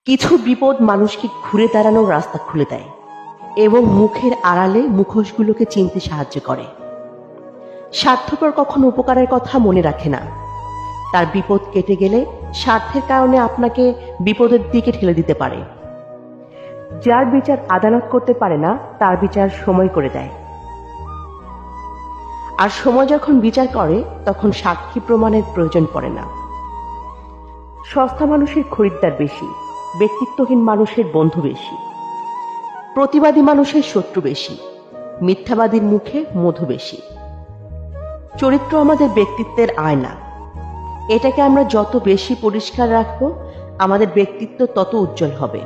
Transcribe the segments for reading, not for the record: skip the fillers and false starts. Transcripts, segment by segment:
কিছু বিপদ মানুষকে ঘুরে দাঁড়ানোর রাস্তা খুলে দেয় এবং মুখের আড়ালে মুখোশগুলোকে চিনতে সাহায্য করে। স্বার্থপর কখনো উপকারের কথা মনে রাখে না। তার বিপদ কেটে গেলে স্বার্থের কারণে আপনাকে বিপদের দিকে ঠেলে দিতে পারে। যার বিচার আদালত করতে পারে না তার বিচার সময় করে দেয়, আর সময় যখন বিচার করে তখন সাক্ষী প্রমাণের প্রয়োজন পড়ে না। সস্তা মানুষের খরিদ্দার বেশি, ব্যক্তিত্বহীন মানুষের বন্ধু বেশি, প্রতিবাদী মানুষের শত্রু বেশি, মিথ্যাবাদীর মুখে মধু বেশি। চরিত্র আমাদের ব্যক্তিত্বের আয়না। এটাকে আমরা যত বেশি পরিষ্কার রাখবো আমাদের ব্যক্তিত্ব তত উজ্জ্বল হবে।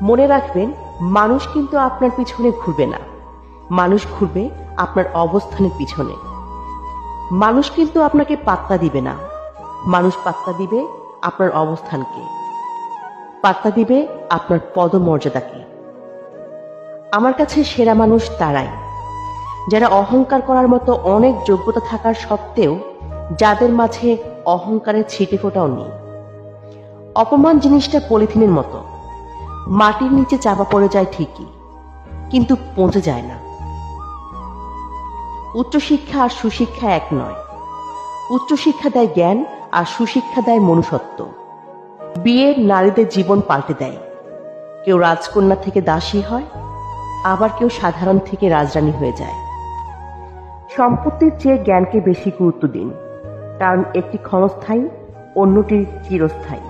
মনে রাখবেন, মানুষ কিন্তু আপনার পিছনে ঘুরবে না, মানুষ ঘুরবে আপনার অবস্থানের পিছনে। মানুষ কিন্তু আপনাকে পাত্তা দিবে না, মানুষ পাত্তা দিবে আপনার অবস্থানকে, পাত্তা দিবে আপনার পদমর্যাদাকে। আমার কাছে সেরা মানুষ তারাই যারা অহংকার করার মতো অনেক যোগ্যতা থাকার সত্ত্বেও যাদের মাঝে অহংকারের ছিটে ফোঁটাও নেই। অপমান জিনিসটা পলিথিনের মতো, মাটির নিচে চাপা পড়ে যায় ঠিকই, কিন্তু পচে যায় না। উচ্চশিক্ষা আর সুশিক্ষা এক নয়। উচ্চশিক্ষা দেয় জ্ঞান আর সুশিক্ষা দেয় মনুষ্যত্ব। বিয়ে নারীদের জীবন পাল্টে দেয়। কেউ রাজকন্যা থেকে দাসী হয়, আবার কেউ সাধারণ থেকে রাজরানী হয়ে যায়। সম্পত্তির চেয়ে জ্ঞানকে বেশি গুরুত্ব দিন, কারণ একটি ক্ষণস্থায়ী, অন্যটি চিরস্থায়ী।